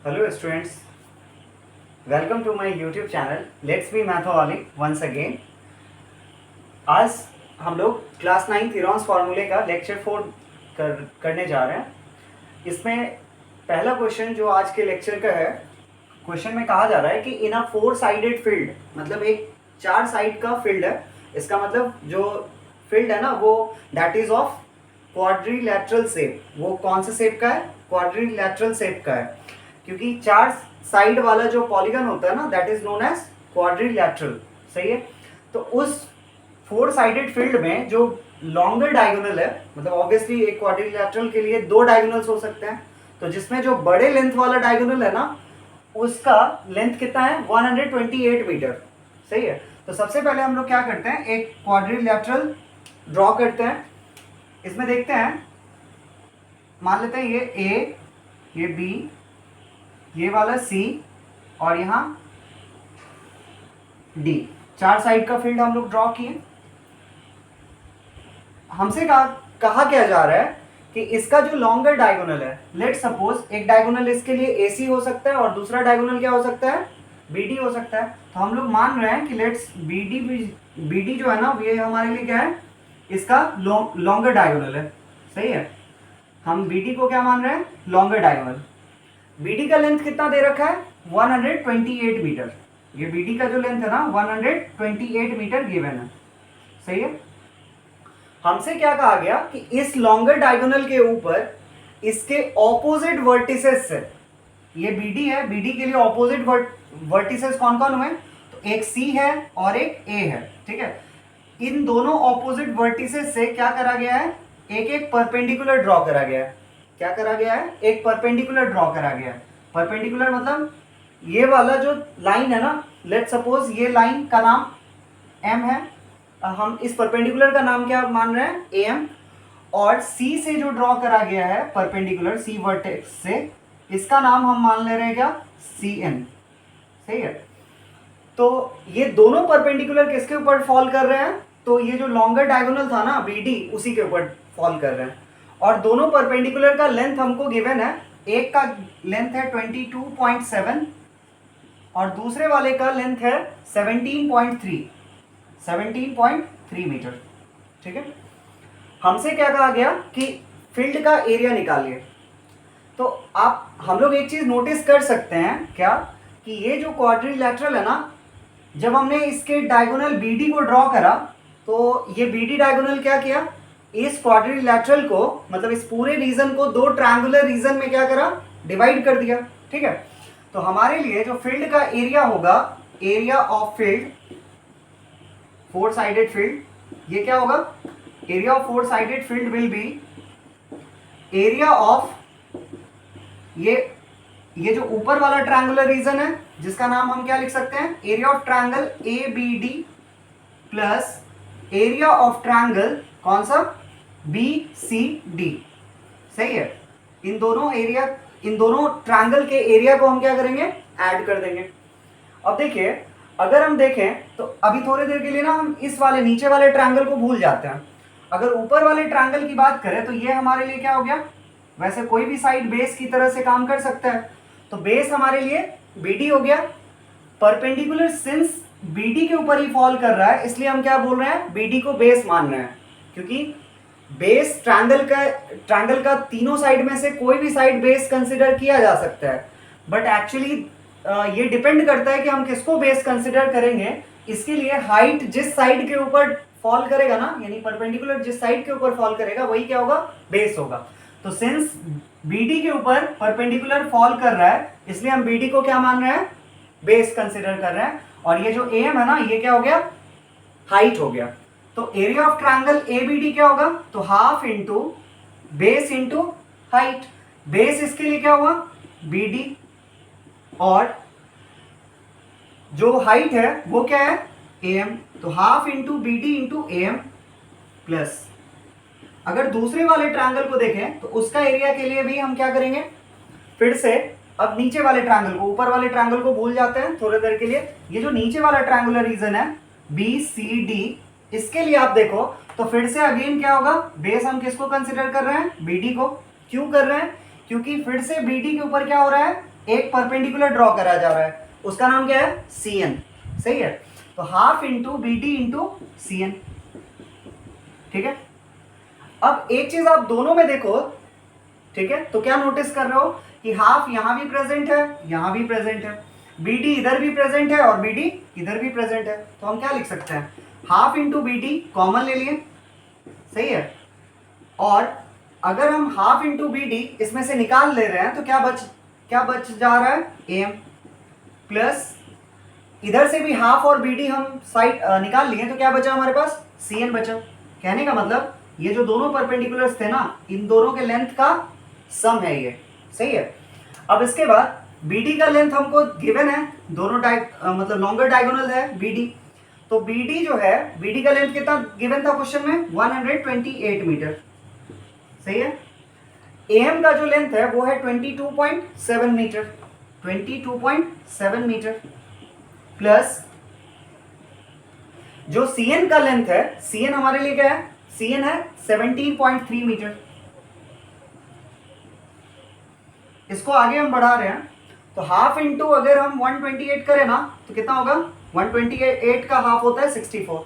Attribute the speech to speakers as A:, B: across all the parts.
A: Hello students, welcome to my YouTube channel Let's Be Mathaholic once again. आज हम लोग class 9 theorems फार्मूले का लेक्चर 4 करने जा रहे हैं. इसमें पहला क्वेश्चन जो आज के लेक्चर का है, क्वेश्चन में कहा जा रहा है कि इन अ 4 साइडेड फील्ड, मतलब एक 4 साइड का फील्ड है. इसका मतलब जो फील्ड है ना वो that is of quadrilateral shape. वो कौन से शेप का है? क्वाड्रिलैटरल शेप का है, क्योंकि 4 साइड वाला जो पॉलीगन होता है ना that is known as quadrilateral. सही है. तो उस 4 साइडेड फील्ड में जो लॉन्गर डायगोनल है, मतलब ऑब्वियसली एक क्वाड्रिलैटरल के लिए 2 डायगोनल्स हो सकते हैं, तो जिसमें जो बड़े लेंथ वाला डायगोनल है ना उसका लेंथ कितना है? 128 मीटर. सही है. तो सबसे पहले हम लोग क्या करते हैं, एक क्वाड्रिलैटरल ड्रॉ करते हैं. इसमें देखते हैं, मान लेते हैं ये ए, ये बी, ये वाला सी और यहाँ डी. 4 साइड का फील्ड हम लोग ड्रॉ किए. हमसे कहा क्या जा रहा है कि इसका जो लॉन्गर डायगोनल है, लेट सपोज एक डायगोनल इसके लिए AC हो सकता है और दूसरा डायगोनल क्या हो सकता है? BD हो सकता है. तो हम लोग मान रहे हैं कि लेट्स BD जो है ना ये हमारे लिए क्या है? इसका लॉन्गर डायगोनल है. सही है. हम BD को क्या मान रहे हैं? Longer diagonal. BD का लेंथ कितना दे रखा है? 128 मीटर. ये BD का जो लेंथ है ना 128 मीटर गिवन है. सही है. हमसे क्या कहा गया कि इस लॉन्गर डायगोनल के ऊपर इसके ऑपोजिट वर्टिसेस से, ये BD है, BD के लिए ऑपोजिट वर्टिसेस कौन कौन हुए? तो एक C है और एक A है. ठीक है. इन दोनों ऑपोजिट वर्टिसेस से क्या करा गया है? एक परपेंडिकुलर ड्रॉ करा गया है. क्या करा गया है? एक परपेंडिकुलर ड्रॉ करा गया है. परपेंडिकुलर मतलब ये वाला जो लाइन है ना, लेट सपोज ये लाइन का नाम M है. हम इस परपेंडिकुलर का नाम क्या मान रहे हैं? AM. और C से जो ड्रॉ करा गया है परपेंडिकुलर C वर्टेक्स से, इसका नाम हम मान ले रहे हैं क्या? CN. सही है. तो ये दोनों परपेंडिकुलर किसके ऊपर फॉल कर रहे हैं? तो ये जो लॉन्गर डायगोनल था ना BD, उसी के ऊपर फॉल कर रहे हैं. और दोनों परपेंडिकुलर का लेंथ हमको गिवन है. एक का लेंथ है 22.7 और दूसरे वाले का लेंथ है 17.3 मीटर. ठीक है. हमसे क्या कहा गया कि फील्ड का एरिया निकालिए. तो हम लोग एक चीज नोटिस कर सकते हैं क्या, कि ये जो क्वाड्रिलैटरल है ना, जब हमने इसके डायगोनल BD को ड्रॉ करा तो ये BD डायगोनल क्या किया? इस क्वाड्रिलैटरल को, मतलब इस पूरे रीजन को 2 ट्रायंगुलर रीजन में क्या करा? डिवाइड कर दिया. ठीक है. तो हमारे लिए जो फील्ड का एरिया होगा, area of field, 4 sided field, ये क्या होगा? Area of 4 sided field will be area of ये जो ऊपर वाला ट्रायंगुलर रीजन है जिसका नाम हम क्या लिख सकते हैं? Area of triangle ABD plus area of triangle कौन सा? BCD. सही है. इन दोनों ट्रायंगल के एरिया को हम क्या करेंगे? ऐड कर देंगे. अब देखिए, अगर हम देखें तो अभी थोड़ी देर के लिए ना हम इस वाले नीचे वाले ट्रायंगल को भूल जाते हैं. अगर ऊपर वाले ट्रायंगल की बात करें तो ये हमारे लिए क्या हो गया? वैसे कोई भी साइड बेस की तरह से काम कर सकता है. तो बेस हमारे लिए BD हो गया. परपेंडिकुलर सिंस BD के ऊपर ही फॉल कर रहा है, इसलिए हम क्या बोल रहे हैं? BD को बेस मान रहे हैं, क्योंकि बेस ट्रायंगल का तीनों साइड में से कोई भी साइड बेस कंसिडर किया जा सकता है. बट एक्चुअली ये डिपेंड करता है कि हम किसको बेस कंसिडर करेंगे. इसके लिए हाइट जिस साइड के ऊपर फॉल करेगा ना, यानी परपेंडिकुलर जिस साइड के ऊपर फॉल करेगा वही क्या होगा? बेस होगा. तो सिंस BD के ऊपर परपेंडिकुलर फॉल कर रहा है, इसलिए हम BD को क्या मान रहे हैं? बेस कंसिडर कर रहे हैं. और ये जो AM है ना, ये क्या हो गया? हाइट हो गया. तो एरिया ऑफ ट्रायंगल ABD क्या होगा? तो half into base into height. Base इसके लिए क्या हुआ? BD. और जो हाइट है वो क्या है? AM. तो half into BD into AM plus, अगर दूसरे वाले ट्रायंगल को देखें तो उसका एरिया के लिए भी हम क्या करेंगे? फिर से अब नीचे वाले ट्रायंगल को, ऊपर वाले ट्रायंगल को भूल जाते हैं थोड़ी देर के लिए. ये जो नीचे वाला ट्रायंगुलर रीजन है BCD, इसके लिए आप देखो तो फिर से अगेन क्या होगा? बेस हम किसको कंसिडर कर रहे हैं? BD को. क्यों कर रहे हैं? क्योंकि फिर से BD के ऊपर क्या हो रहा है, एक परपेंडिकुलर ड्रॉ करा जा रहा है, उसका नाम क्या है, CN। सही है, तो half into BD into CN। ठीक है, अब एक चीज आप दोनों में देखो, ठीक है, तो क्या नोटिस कर रहे हो कि हाफ यहां भी प्रेजेंट है, यहां भी प्रेजेंट है, BD इधर भी प्रेजेंट है और BD इधर भी प्रेजेंट है। तो हम क्या लिख सकते हैं, हाफ इंटू BD कॉमन ले लिए, सही है, और अगर हम हाफ इंटू BD इसमें से निकाल ले रहे हैं तो क्या बच जा रहा है, AM प्लस इधर से भी हाफ और BD हम साइड निकाल लिए तो क्या बचा हमारे पास, CN बचा। कहने का मतलब ये जो दोनों परपेंडिकुलर्स थे ना, इन दोनों के लेंथ का सम है ये। सही है, अब इसके बाद BD का लेंथ हमको गिवन है, दोनों मतलब लॉन्गर डायगोनल है BD, तो BD जो है, BD का लेंथ कितना गिवन था क्वेश्चन में, 128 मीटर। सही है, AM का जो लेंथ है वो है 22.7 मीटर, 22.7 मीटर प्लस जो CN का लेंथ है, CN हमारे लिए क्या है, CN है 17.3 मीटर। इसको आगे हम बढ़ा रहे हैं, तो हाफ इंटू अगर हम 128 करें ना तो कितना होगा, 128 का हाफ होता है 64।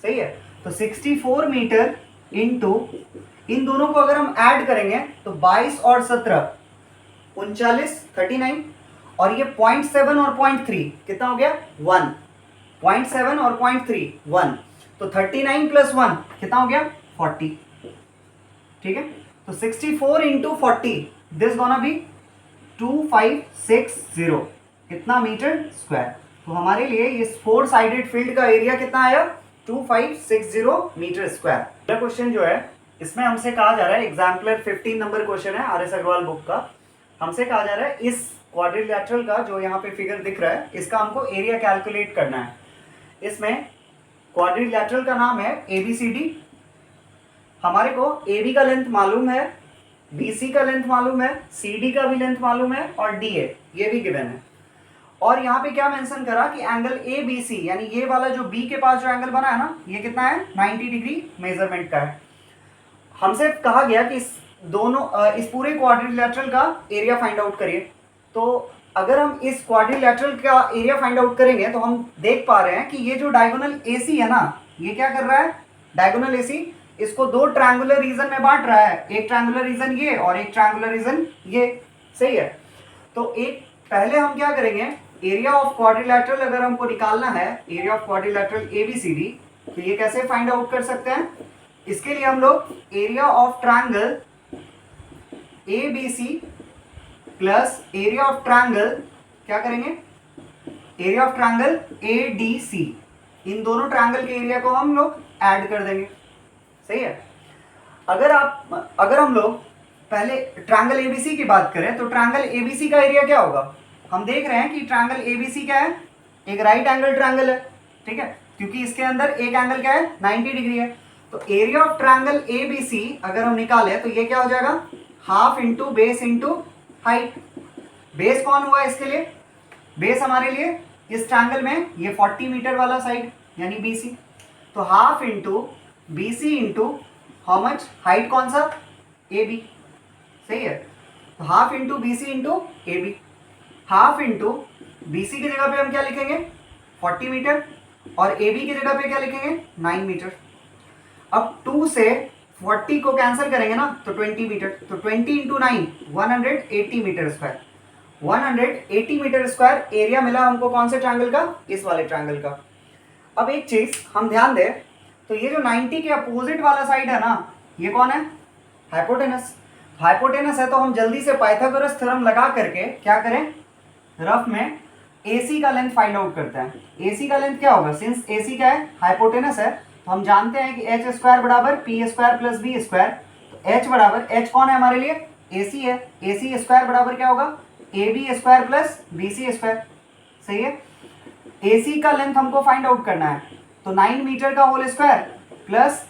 A: सही है, तो 64 मीटर इंटू इन दोनों को अगर हम ऐड करेंगे तो 22 और 17 39, 39, और ये 0.7 और 0.3 कितना हो गया, 1, 0.7 और 0.3 1, तो 39 प्लस 1 कितना हो गया, 40। ठीक है, तो 64 इंटू 40 दिस गोना बी 2560 कितना मीटर स्क्वायर। तो हमारे लिए इस 4 साइडेड फील्ड का एरिया कितना आया, 2560 मीटर स्क्वायर। अगला क्वेश्चन जो है इसमें हमसे कहा जा रहा है, एग्जाम्पलर 15 नंबर क्वेश्चन है RS अग्रवाल बुक का, हमसे कहा जा रहा है इस क्वाड्रिलैटरल का जो यहाँ पे फिगर दिख रहा है इसका हमको एरिया कैलकुलेट करना है। इसमें क्वाड्रिलैटरल का नाम है ABCD, हमारे को AB का लेंथ मालूम है, BC का लेंथ मालूम है, CD का भी लेंथ मालूम है और DA ये भी गिवन है। और यहाँ पे क्या मेंशन करा कि एंगल ABC यानी ये वाला जो B के पास जो एंगल बना है ना, ये कितना है, 90 डिग्री मेजरमेंट का है। हमसे कहा गया कि इस पूरे क्वाड्रिलैटरल का एरिया फाइंड आउट करिए। तो अगर हम इस क्वाड्रिलैटरल का एरिया फाइंड आउट करेंगे तो हम देख पा रहे हैं कि ये जो डायगोनल AC है ना, ये क्या कर रहा है, डायगोनल AC इसको दो ट्रायंगुलर रीजन में बांट रहा है, एक ट्रायंगुलर रीजन ये और एक ट्रायंगुलर रीजन ये। सही है, तो एक पहले हम क्या करेंगे, एरिया ऑफ क्वाड्रिलैटरल अगर हमको निकालना है, एरिया ऑफ क्वाड्रिलैटरल ABCD, तो ये कैसे फाइंड आउट कर सकते हैं, इसके लिए हम लोग area of triangle ABC plus area of triangle क्या करेंगे, एरिया ऑफ ट्रायंगल ADC, इन दोनों ट्रायंगल के एरिया को हम लोग ऐड कर देंगे। सही है, अगर हम लोग पहले ट्रायंगल ABC की बात करें तो ट्रायंगल ABC का एरिया क्या होगा, हम देख रहे हैं कि ट्रायंगल ABC क्या है, एक राइट एंगल ट्रायंगल है। ठीक है, क्योंकि इसके अंदर एक एंगल क्या है, 90 डिग्री है। तो एरिया ऑफ ट्रायंगल ABC अगर हम निकालें तो ये क्या हो जाएगा, half into base into height. Base कौन हुआ इसके लिए, बेस हमारे लिए इस ट्रायंगल में ये 40 मीटर वाला साइड यानी BC, तो half into BC into how much, height कौन सा, AB। सही है, तो half into BC into AB, half into BC की जगह पे हम क्या लिखेंगे, 40 मीटर, और AB की जगह पे क्या लिखेंगे, 9 मीटर। अब 2 से 40 को कैंसिल करेंगे ना तो 20 मीटर, तो 20 into 9 180 metre square, 180 metre square area मिला हमको कौन से ट्रायंगल का, इस वाले ट्रायंगल का। अब एक चीज हम ध्यान दें, तो ये जो 90 के अपोजिट वाला साइड है ना, ये कौन है, हाइपोटेनस। हाइपोटेनस है तो हम जल्दी से पाइथागोरस थ्योरम लगा करके क्या करें, रफ में AC का लेंथ फाइंड आउट करते हैं। AC का लेंथ क्या होगा, सिंस AC क्या है, हाइपोटेनस है, तो हम जानते हैं कि h स्क्वायर बराबर p square plus b square. तो h बराबर, h कौन है हमारे लिए, AC है, AC स्क्वायर बराबर क्या होगा, AB square plus BC square. सही है, AC का लेंथ हमको फाइंड आउट करना है, तो 9 मीटर का होल स्क्वायर प्लस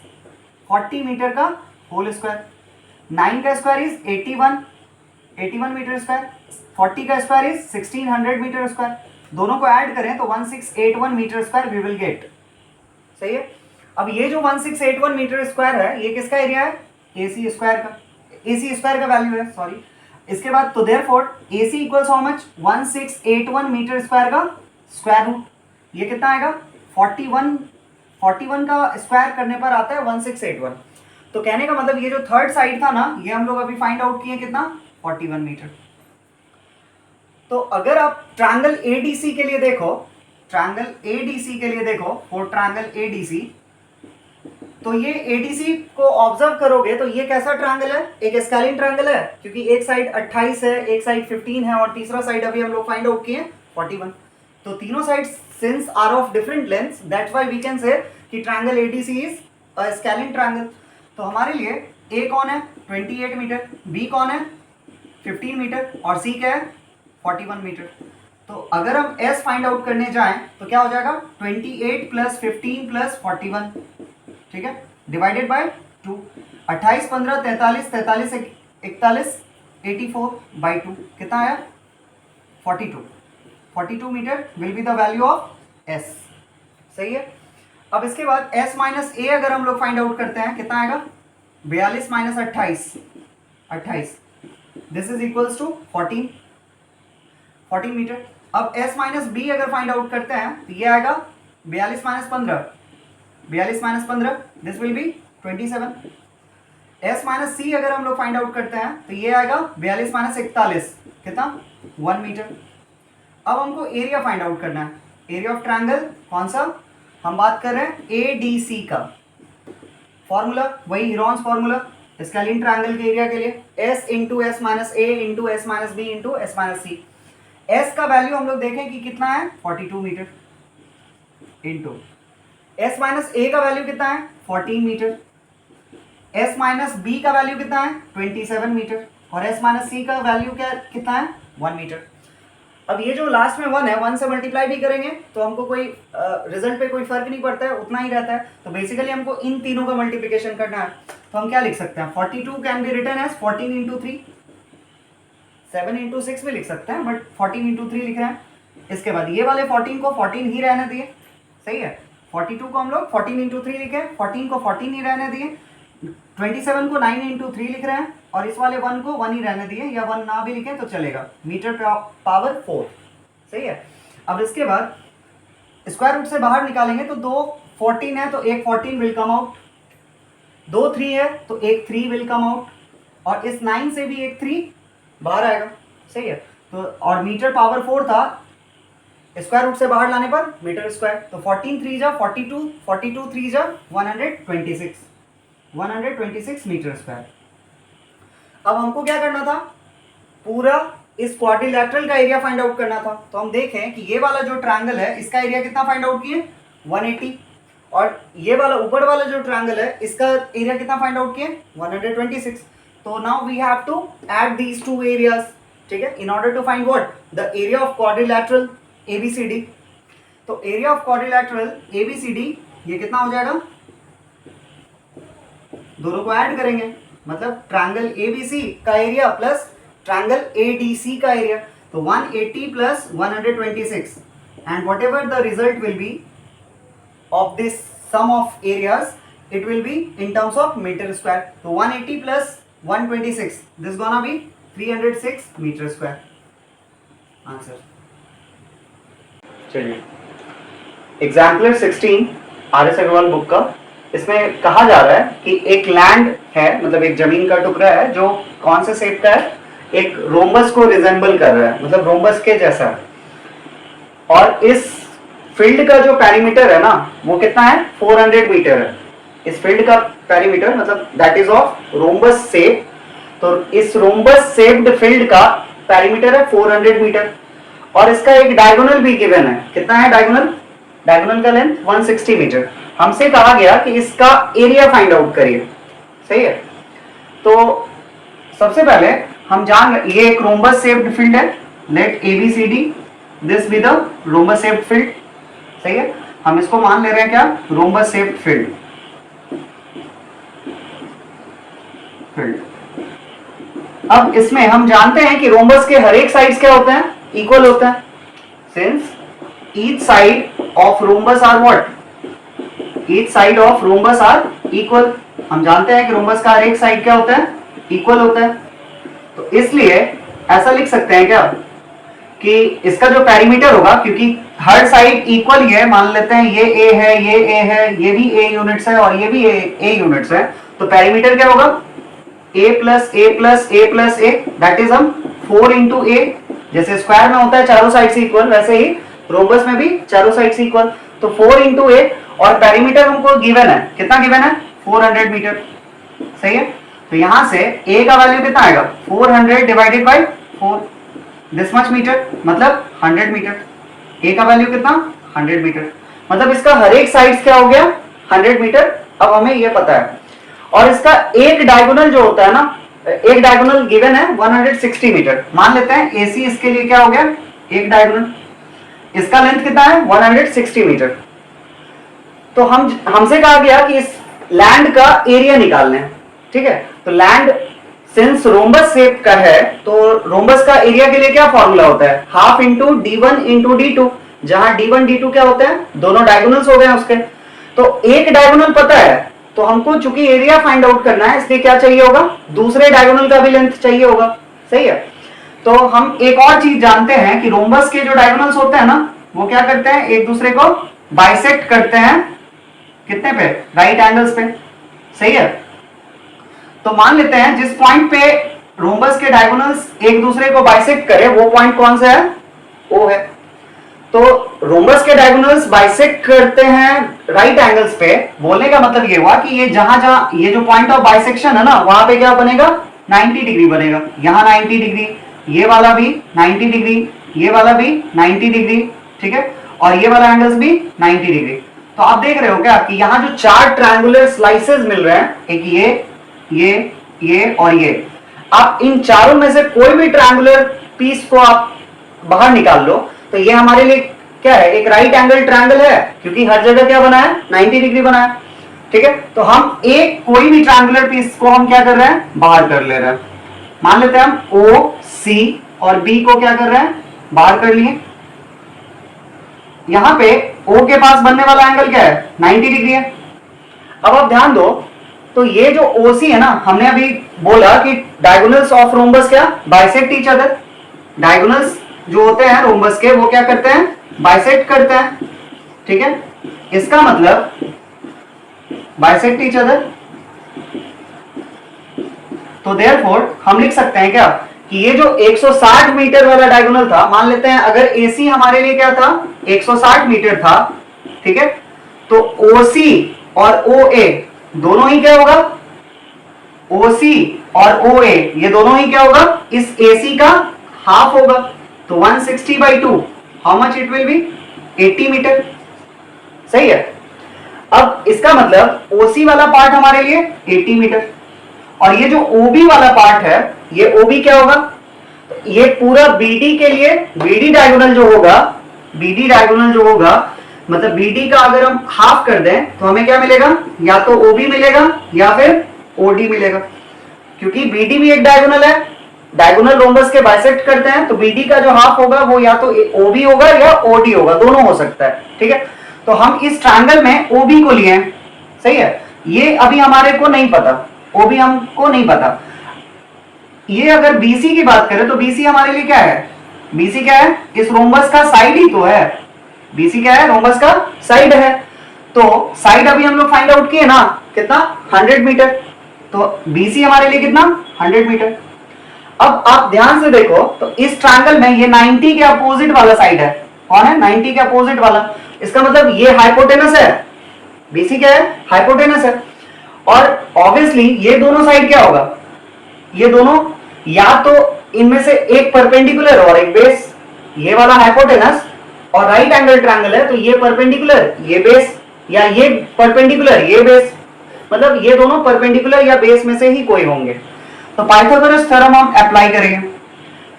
A: 40 मीटर का होल स्क्वायर। 9 का स्क्वायर इज 81 मीटर स्क्वायर, 40 का स्क्वायर इज 1600 मीटर स्क्वायर। दोनों को ऐड करें तो 1681 metre square we will get. सही है, अब ये जो 1681 मीटर स्क्वायर है ये किसका एरिया है, AC स्क्वायर का, AC स्क्वायर का वैल्यू है, सॉरी। इसके बाद तो therefore AC equals how much 1681 metre square का स्क्वायर रूट, ये कितना आएगा 41 का स्क्वायर करने पर आता है 1681। तो कहने का मतलब ये जो थर्ड साइड था ना, ये हम लोग अभी फाइंड आउट किए कितना 41 मीटर। तो अगर आप ट्रायंगल ADC के लिए देखो, ट्रायंगल ADC के लिए देखो, फॉर ट्रायंगल ADC, तो ये ADC को ऑब्जर्व करोगे तो ये कैसा ट्रायंगल है, एक स्केलिन ट्रायंगल है, क्योंकि एक साइड 28 है, एक साइड 15 है और तीसरा साइड अभी हम लोग फाइंड आउट किए 41। तो तीनों sides since are of different lengths, that's why we can say कि triangle ADC is a scalene triangle. तो हमारे लिए A कौन है 28 मीटर, B कौन है 15 मीटर और C क्या है 41 मीटर। तो अगर हम S फाइंड आउट करने जाएं तो क्या हो जाएगा 28 प्लस 15 प्लस 41, ठीक है, डिवाइडेड बाय 2, 28 15 43 43 41 84 बाई 2 कितना आया 42 metre will be the value of S। सही है। अब इसके बाद S माइनस A अगर हम लोग फाइंड आउट करते हैं कितना आएगा 42 minus 28, this is equals to 14 metre. अब S माइनस B अगर फाइंड आउट करते हैं तो ये आएगा 42 minus 15, this will be 27। S minus C अगर हम लोग फाइंड आउट करते हैं तो ये आएगा 42 माइनस 41 कितना 1 मीटर। अब हमको एरिया फाइंड आउट करना है, एरिया ऑफ ट्रायंगल कौन सा, हम बात कर रहे हैं ADC का। फॉर्मूला वही हीरोन्स फॉर्मूला स्केलिन ट्रायंगल के एरिया के लिए, S into S minus A into S minus B into S minus C। S का वैल्यू हम लोग देखें कि कितना है 42 metre into S minus A का वैल्यू कितना है 14 मीटर, S माइनस B का वैल्यू कितना है 27 मीटर और S माइनस C का वैल्यू क्या कितना है 1 मीटर। अब ये जो लास्ट में 1 है 1 से मल्टीप्लाई भी करेंगे तो हमको कोई रिजल्ट पे कोई फर्क नहीं पड़ता है, उतना ही रहता है। तो बेसिकली हमको इन तीनों का मल्टीप्लिकेशन करना है। तो हम क्या लिख सकते हैं 42 can be written as 14 into 3, 7 into 6 भी लिख सकते हैं बट 14 इंटू 3 लिख रहे हैं। इसके बाद ये वाले 14 को 14 ही रहने दिए, सही है। 42 को हम लोग 14 इंटू 3 लिखे, 14 को 14 ही रहने दिए, 27 को 9 इंटू 3 लिख रहे हैं और इस वाले 1 को 1 ही रहने दिए, या 1 ना भी लिखे तो चलेगा, मीटर पावर 4, सही है। अब इसके बाद स्क्वायर रूट से बाहर निकालेंगे तो 2 14 है तो एक 14 विल कम आउट, 2 3 है तो एक 3 विल कम आउट और इस 9 से भी एक 3 बाहर आएगा, सही है। तो और मीटर पावर 4 था, स्क्वायर रूट से बाहर लाने पर मीटर स्क्वायर, तो 14 3 जा 42, 42 3 जा 126 मीटर स्क्वायर। अब हमको क्या करना था, पूरा इस क्वाड्रिलैटरल का एरिया फाइंड आउट करना था। तो हम देखें कि ये वाला जो ट्रायंगल है इसका एरिया कितना फाइंड आउट किए 180 और ये वाला ऊपर वाला जो ट्रायंगल है इसका एरिया कितना फाइंड आउट किए 126। तो now we have to add these two areas, ठीक है, in order to find what the area of quadrilateral ABCD। तो एरिया ऑफ क्वाड्रिलैटरल ABCD ये कितना हो जाएगा, दोनों को ऐड करेंगे मतलब ट्रायंगल ABC का एरिया प्लस ट्रायंगल ADC का एरिया, तो 180 plus 126 and whatever the result will be of this sum of areas it will be in terms of metre square. तो 180 plus 126 this gonna be 306 metre square answer. चलिए example 16 RS Agarwal book का, इसमें कहा जा रहा है कि एक लैंड है, मतलब एक जमीन का टुकड़ा है जो कौन से शेप का है, एक रोम्बस को रिजेंबल कर रहा है, मतलब रोम्बस के जैसा है। और इस फील्ड का जो पेरीमीटर है ना वो कितना है 400 मीटर है। इस फील्ड का पेरीमीटर मतलब that is of rhombus shape, तो इस रोम्बस शेप्ड फील्ड का पेरीमीटर है 400 मीटर और इसका एक डायगोनल भी गिवन है। कितना है डायगोनल का लेंथ 160 मीटर। हमसे कहा गया कि इसका एरिया फाइंड आउट करिए, सही है। तो सबसे पहले हम ये एक रोम्बस शेप्ड फील्ड है, let ABCD this be the rhombus shaped field, सही है। हम इसको मान ले रहे हैं क्या रोम्बस शेप्ड फील्ड। अब इसमें हम जानते हैं कि रोम्बस के हर एक साइड्स क्या होते हैं इक्वल होते हैं, since each side of rhombus are what, each side of rhombus are equal. हम जानते हैं कि रोम्बस का हर एक साइड क्या होता है इक्वल होता है। तो इसलिए ऐसा लिख सकते हैं क्या कि इसका जो पेरीमीटर होगा, क्योंकि हर साइड इक्वल ही है, मान लेते हैं ये ए है, ये ए है, ये भी ए यूनिट्स है और ये भी ए यूनिट्स है, तो पेरीमीटर क्या होगा a plus A plus A plus A, that is हम 4 इंटू ए, जैसे स्क्वायर में होता है चारों साइड से इक्वल, वैसे ही रोम्बस में भी चारों साइड से इक्वल, तो 4 इंटू ए, और पेरीमीटर हमको गिवन है, कितना गिवन है 400 मीटर, सही है। तो यहां से a का वैल्यू कितना आएगा 400 divided by 4, this much metre, मतलब 100 मीटर। a का वैल्यू कितना 100 मीटर, मतलब इसका हर एक साइड क्या हो गया 100 मीटर। अब हमें ये पता है, और इसका एक डायगोनल जो होता है ना, एक डायगोनल गिवन है 160 मीटर, मान लेते हैं AC इसके लिए क्या हो गया एक डायगोनल, इसका लेंथ कितना है 160 मीटर। तो हमसे कहा गया कि इस लैंड का एरिया निकालना है, ठीक है। तो लैंड सिंस रोम्बस शेप का है, तो रोम्बस का एरिया के लिए क्या फॉर्मूला होता है half into d1 into d2, जहां d1 d2 क्या होते हैं दोनों डायगोनल्स हो गए हैं उसके। तो एक डायगोनल पता है, तो हमको चूंकि एरिया फाइंड आउट करना है, इसलिए क्या चाहिए होगा दूसरे डायगोनल का भी लेंथ चाहिए होगा, सही है। तो हम एक और चीज जानते हैं कि रोम्बस के जो डायगोनल्स होते हैं ना, वो क्या करते हैं एक दूसरे को बाइसेक्ट करते हैं, कितने पे राइट एंगल्स पे, सही है। तो मान लेते हैं जिस पॉइंट पे रोम्बस के डायगोनल्स एक दूसरे को बाइसेक्ट करे, वो पॉइंट कौन सा है ओ है। तो रोम्बस के डायगोनल्स बाइसेक्ट करते हैं राइट एंगल्स पे, बोलने का मतलब ये हुआ कि ये जहां जहां ये जो पॉइंट ऑफ बाइसेक्शन है ना, वहां पे क्या बनेगा 90 डिग्री बनेगा, यहां 90 डिग्री, ये वाला भी 90 डिग्री, ये वाला भी 90 डिग्री, ठीक है, और ये वाला एंगल्स भी 90 डिग्री। तो आप देख रहे हो क्या कि यहाँ जो चार ट्रायंगुलर स्लाइसेस मिल रहे हैं, एक ये और ये, आप इन चारों में से कोई भी ट्रायंगुलर पीस को आप बाहर निकाल लो, तो ये हमारे लिए क्या है एक राइट एंगल ट्रायंगल है, क्योंकि हर जगह क्या बना है 90 डिग्री बना है, ठीक है। तो हम एक कोई भी ट्रायंगुलर पीस को हम क्या कर रहे हैं बाहर कर ले रहे हैं, मान लेते हैं हम O C और B को क्या कर रहे हैं बाहर कर लिए। यहां पे O के पास बनने वाला एंगल क्या है 90 डिग्री है। अब आप ध्यान दो, तो ये जो OC है ना, हमने अभी बोला कि डायगोनल्स ऑफ रोम्बस क्या बाइसेक्ट ईच अदर, डायगोनल्स जो होते हैं रोम्बस के वो क्या करते हैं बाइसेक्ट करते हैं, ठीक है। इसका मतलब बाइसेक्ट ईच अदर, तो देयरफॉर हम लिख सकते हैं क्या कि ये जो 160 मीटर वाला डायगोनल था, मान लेते हैं अगर AC हमारे लिए क्या था 160 मीटर था, ठीक है, तो OC और OA दोनों ही क्या होगा OC और OA ये दोनों ही क्या होगा इस AC का हाफ होगा, तो 160/2 how much it will be 80 metre, सही है। अब इसका मतलब OC वाला पार्ट हमारे लिए 80 मीटर, और ये जो OB वाला पार्ट है ये OB क्या होगा, ये पूरा BD के लिए BD डायगोनल जो होगा, मतलब BD का अगर हम हाफ कर दें तो हमें क्या मिलेगा, या तो OB मिलेगा या फिर OD मिलेगा, क्योंकि BD भी एक डायगोनल है, डायगोनल रोम्बस के बाइसेक्ट करते हैं, तो BD का जो हाफ होगा वो या तो OB होगा या OD होगा, दोनों हो सकता है, ठीक है। तो हम इस ट्रायंगल में OB को लिए हैं, सही है। ये अभी हमारे को नहीं पता, OB हमको नहीं पता। ये अगर BC की बात करें तो BC हमारे लिए क्या है, BC क्या है इस रोम्बस का साइड ही तो है, BC क्या है रोम्बस का साइड है, तो साइड अभी हम लोग फाइंड आउट किए ना कितना 100 मीटर, तो BC हमारे लिए कितना 100 मीटर। अब आप ध्यान से देखो, तो इस ट्रायंगल में ये 90 के अपोजिट वाला साइड है, कौन है 90 के अपोजिट वाला, इसका मतलब ये हाइपोटेनस है, BC क्या है हाइपोटेनस है, और ऑब्वियसली ये दोनों साइड क्या होगा, ये दोनों या तो इनमें से एक परपेंडिकुलर और एक बेस, ये वाला हाइपोटेनस और राइट एंगल ट्रायंगल है, तो ये परपेंडिकुलर ये बेस, या ये परपेंडिकुलर ये बेस, मतलब ये दोनों परपेंडिकुलर या बेस में से ही कोई होंगे। तो पाइथागोरस थ्योरम हम अप्लाई करेंगे,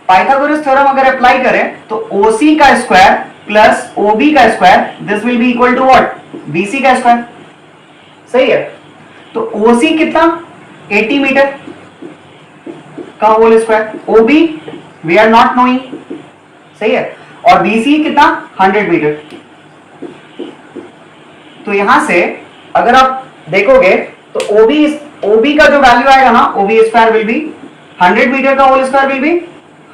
A: पाइथागोरस थ्योरम अगर अप्लाई करें तो OC का स्क्वायर प्लस OB का square this will be equal to what BC का स्क्वायर, सही है। तो OC कितना 80 मीटर का whole square, OB we are not knowing, सही है, और BC कितना 100 मीटर। तो यहां से अगर आप देखोगे तो OB का जो वैल्यू आएगा ना OB square will be 100 metre का whole square will be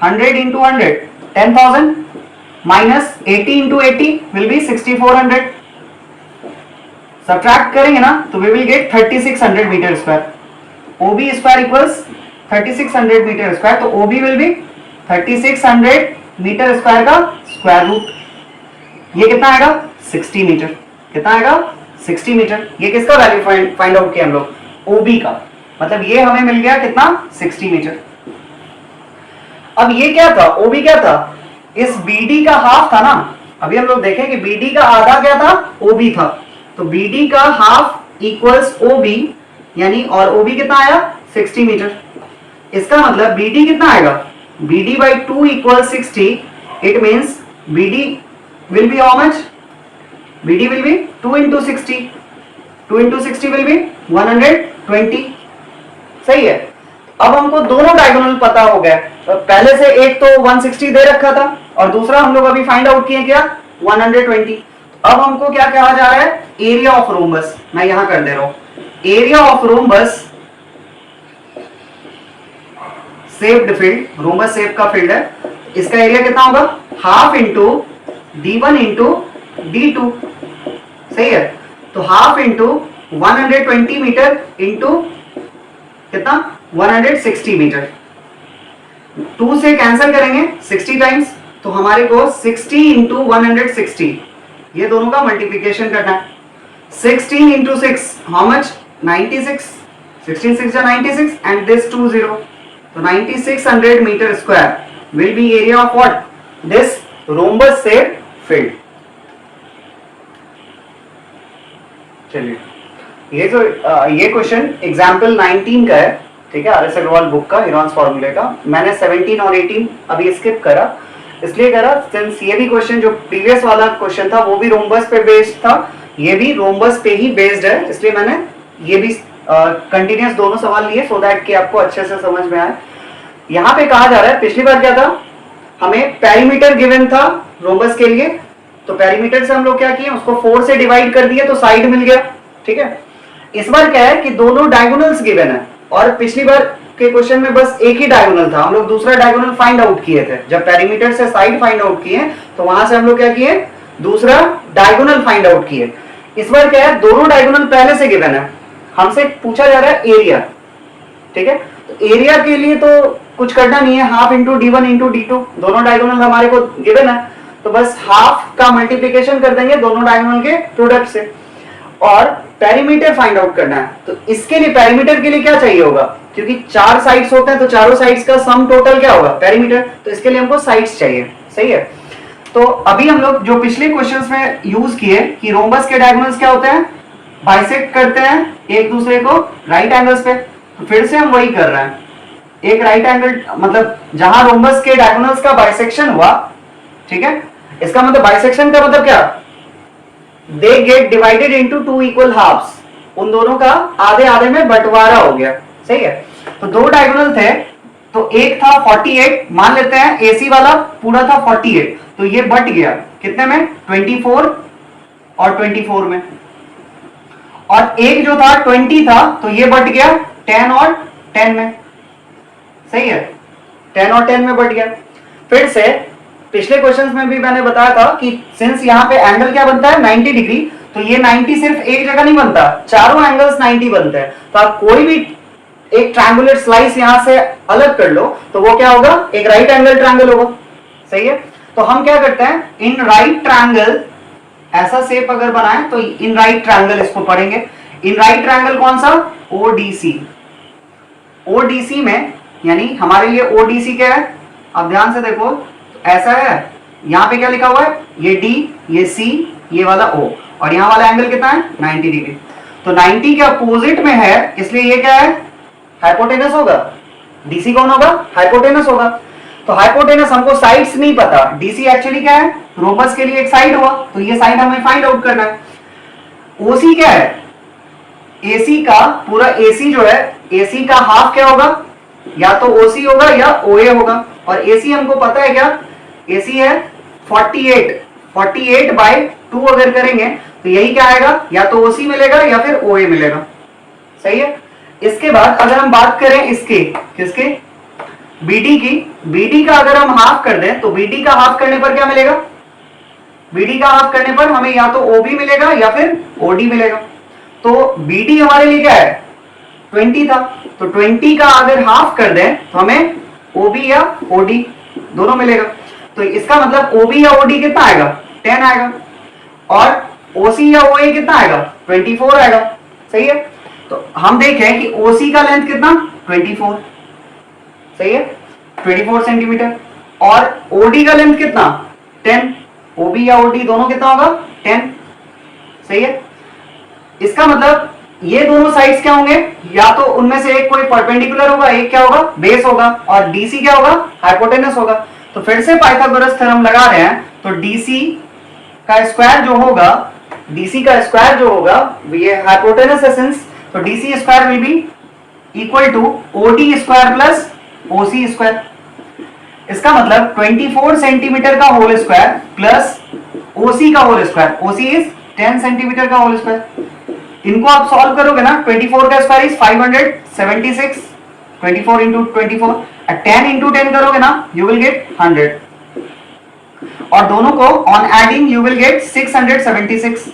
A: 100 into 100 10,000 minus 80 into 80 will be 6400। Subtract करेंगे ना तो we will get 3600 metre square. OB square equals 3600 metre square, तो OB will be 3600 metre square का square root. ये कितना आएगा 60 metre. कितना आएगा 60 मीटर। ये किसका वैल्यू फाइंड आउट किया हम लोग, OB का, मतलब ये हमें मिल गया कितना 60 मीटर। अब ये क्या था, OB क्या था, इस BD का हाफ था ना। अभी हम लोग देखें कि BD का आधा क्या था, OB था, तो BD का हाफ इक्वल्स OB, यानी और OB कितना आया 60 मीटर। इसका मतलब BD कितना आएगा, BD by 2 equals 60. It means BD will be how much? BD will be 2 into 60. 2 into 60 will be 120. सही है। अब हमको दोनों डायगोनल पता हो गया। पहले से एक तो 160 दे रखा था और दूसरा हम लोग अभी फाइंड आउट किए क्या 120। अब हमको क्या कहा जा रहा है, एरिया ऑफ रोम्बस। मैं यहां कर दे रहा हूं area of rhombus shaped field, rhombus shape का फील्ड है, इसका एरिया कितना होगा half into D1 into D2। सही है, तो हाफ इंटू 120 मीटर इंटू कितना 160 मीटर। 2 से कैंसिल करेंगे 60 टाइम्स, तो हमारे को 60 इंटू 160 ये दोनों का मल्टीप्लीकेशन करना है। 16 into 6 how much 96, 16 6 96 and this 20, तो 9600 metre square will be area of what, this rhombus shape field. चलिए ये क्वेश्चन एग्जाम्पल 19 का है, ठीक है, RS अग्रवाल बुक का, इरॉन्स फॉर्मूले का। मैंने 17 और 18 अभी स्किप करा, इसलिए करा सिंस ये भी क्वेश्चन जो प्रीवियस वाला क्वेश्चन था वो भी रोम्बस पे बेस्ड था, ये भी रोम्बस पे ही बेस्ड है, इसलिए मैंने ये भी कंटिन्यूस दोनों सवाल लिए सो दैट कि आपको अच्छे से समझ में आए। यहाँ पे कहा जा रहा है, पिछली बार क्या था, हमें पेरीमीटर गिवन था रोम्बस के लिए, तो पेरीमीटर से हम लोग क्या किए, उसको 4 से डिवाइड कर दिए तो साइड मिल गया, ठीक है। इस बार क्या है कि दोनों डायगोनल्स गिवन है, और पिछली बार के क्वेश्चन में बस एक ही डायगोनल था, हम लोग दूसरा डायगोनल फाइंड आउट किए थे। जब पेरीमीटर से साइड फाइंड आउट किए तो वहां से हम लोग क्या किए, दूसरा डायगोनल फाइंड आउट किए। इस बार क्या है, दोनों डायगोनल पहले से गिवन है, हमसे पूछा जा रहा है एरिया, ठीक है। तो एरिया के लिए तो कुछ करना नहीं है, half into D1 into D2, दोनों डायगोनल हमारे को गिवन है, तो बस हाफ का मल्टीप्लीकेशन कर देंगे दोनों डायगोनल के प्रोडक्ट से, और पेरीमीटर फाइंड आउट करना है। तो इसके लिए पेरीमीटर के लिए क्या चाहिए होगा, क्योंकि 4 साइड्स होते हैं तो चारों साइड्स का सम टोटल क्या होगा पेरीमीटर, तो इसके लिए हमको साइड्स चाहिए। सही है, तो अभी हम लोग जो पिछले क्वेश्चंस में यूज किए कि रोम्बस के डायगोनल्स क्या होते हैं, बाइसेक्ट करते हैं एक दूसरे को राइट एंगल्स पे, तो फिर से हम वही कर रहे हैं, एक राइट एंगल, मतलब जहां रोम्बस के डायगोनल्स का बाइसेक्शन हुआ, ठीक है, इसका मतलब बाइसेक्शन का मतलब क्या, they get divided into 2 equal halves, उन दोनों का आधे आधे में बंटवारा हो गया। सही है, तो दो डायगोनल थे, तो एक था 48, मान लेते हैं AC वाला पूरा था 48, तो ये बट गया कितने में 24 और 24 में, और एक जो था 20 था तो ये बट गया 10 और 10 में। सही है, 10 और 10 में बट गया। फिर से पिछले क्वेश्चंस में भी मैंने बताया था कि सिंस यहाँ पे एंगल क्या बनता है 90 डिग्री, तो ये 90 सिर्फ एक जगह नहीं बनता, चारों एंगल्स 90 बनते हैं। तो आप कोई भी एक ट्रायंगुलर स्लाइस यहां से अलग कर लो तो वो क्या होगा, एक राइट एंगल ट्रायंगल होगा। सही है, तो हम क्या करते हैं, इन राइट ट्रायंगल, ऐसा शेप अगर बनाए तो इन राइट ट्रायंगल इसको पढ़ेंगे। इन राइट ट्रायंगल कौन सा, ODC। ODC में यानी हमारे लिए ODC क्या है, अब ध्यान से देखो, ऐसा है, यहाँ पे क्या लिखा हुआ है, ये D, ये C, ये वाला O, और यहाँ वाला एंगल कितना है 90 डिग्री। तो 90 के अपोजिट में है, इसलिए ये क्या है, हाइपोटेनस होगा। DC कौन होगा, हाइपोटेनस होगा। तो हाइपोटेनस हमको साइड्स नहीं पता, DC एक्चुअली क्या है, रोम्बस के लिए एक साइड हुआ, तो ये साइड हमें फाइंड आउट करना है। OC क्या है, AC का पूरा AC जो है, AC का हाफ क्या होगा, या तो OC होगा या OA होगा, और AC हमको पता है क्या, AC है 48, 48 बाय 2 अगर करेंगे तो यही क्या आएगा, या तो OC मिलेगा या फिर OA मिलेगा। सही है, इसके बाद अगर हम बात करें इसके, किसके, BD का अगर हम हाफ कर दें तो BD का हाफ करने पर क्या मिलेगा? BD का हाफ करने पर हमें या तो OB मिलेगा या फिर OD मिलेगा। तो BD हमारे लिए क्या है? 20 था, तो 20 का अगर हाफ कर दें तो हमें OB या OD दोनों मिलेगा। तो इसका मतलब OB या OD कितना आएगा? 10 आएगा, और OC या OA कितना आएगा? 24 आएगा। सही है। तो हम देखें कि OC का लेंथ कितना? 24। सही है, 24 सेंटीमीटर। और OD का लेंथ कितना? 10। OB या OD दोनों कितना होगा? 10। सही है। इसका मतलब ये दोनों साइड्स क्या होंगे? या तो उनमें से एक कोई परपेंडिकुलर होगा, एक क्या होगा? बेस होगा, और DC क्या होगा? हाइपोटेनस होगा। तो फिर से पाइथागोरस थ्योरम लगा रहे हैं, तो DC का स्क्वायर जो होगा, ये हाइपोटेनस है सिंस, तो DC square will be equal to OD square plus OC square. इसका मतलब 24 सेंटीमीटर का होल स्क्वायर प्लस OC का whole square. OC is 10 centimetre का होल स्क्वायर। इनको आप सॉल्व करोगे ना, 24 का स्क्वायर इज 576, 24 इंटू 24, 10 इंटू 10 करोगे ना, यू विल गेट 100, और दोनों को on adding you will get 676।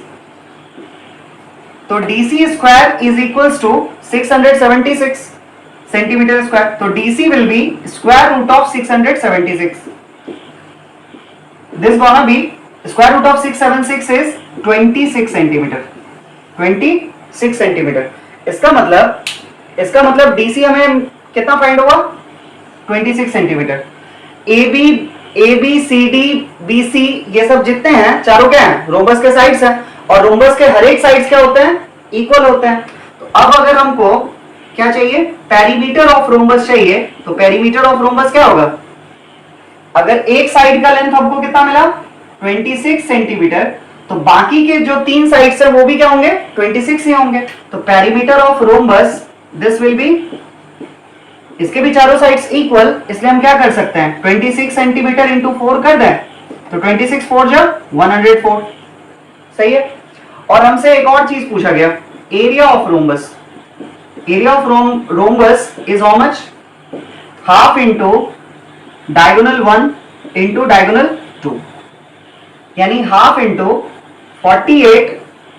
A: तो DC square is equals to 676 centimetre square. तो DC will be square root of 676। This gonna be square root of 676 is 26 centimetre. 26 centimetre. इसका मतलब DC हमें कितना find होगा? 26 सेंटीमीटर। AB CD BC ये सब जितने हैं चारों क्या हैं? रोम्बस के साइड्स हैं, और रोम्बस के हर एक साइड्स क्या होते हैं? इक्वल होते हैं। तो अब अगर हमको क्या चाहिए? पेरीमीटर ऑफ रोम्बस चाहिए। तो पेरीमीटर ऑफ रोम्बस क्या होगा? अगर एक साइड का लेंथ हमको कितना मिला? 26 सेंटीमीटर, तो बाकी के जो 3 साइड्स हैं वो भी क्या होंगे? 26 ही होंगे। तो perimeter of rhombus this will B, इसके भी चारों साइड्स इक्वल, इसलिए हम क्या कर सकते हैं? 26 सेंटीमीटर इंटू 4 कर दें, तो 26 4 जा 104। सही है। और हमसे एक और चीज पूछा गया, area of rhombus. Area of rhombus is how much? Half into diagonal 1 into diagonal 2, यानी हाफ इंटू 48।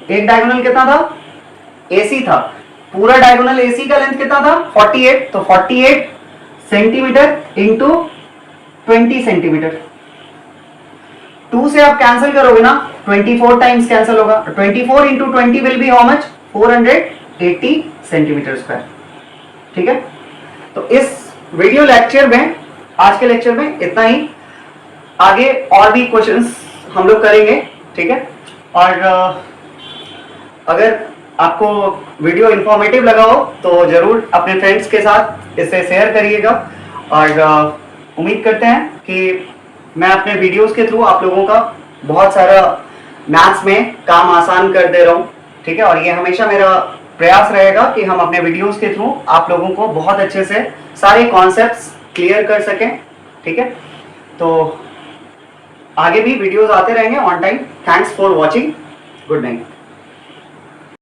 A: एक डायगोनल कितना था? AC था। पूरा डायगोनल AC का लेंथ कितना था? 48। तो 48 सेंटीमीटर इंटू 20 सेंटीमीटर। 2 से आप कैंसिल करोगे ना, 24 टाइम्स कैंसिल होगा। 24 into 20 will be how much? 480 centimetre square. ठीक है। तो इस वीडियो लेक्चर में, आज के लेक्चर में इतना ही। आगे और भी क्वेश्चंस हम लोग करेंगे। ठीक है। और अगर आपको वीडियो इंफॉर्मेटिव लगा हो तो जरूर अपने फ्रेंड्स के साथ इसे शेयर करिएगा, और उम्मीद करते हैं कि मैं अपने वीडियोस के थ्रू आप लोगों का बहुत सारा मैथ्स में काम आसान कर दे रहा हूँ। ठीक है। और ये हमेशा मेरा प्रयास रहेगा कि हम अपने वीडियोस के थ्रू आप लोगों को बहुत अच्छे से सारे कॉन्सेप्ट्स क्लियर कर सकें। ठीक है। तो आगे भी वीडियोस आते रहेंगे on time. Thanks for watching. Good night.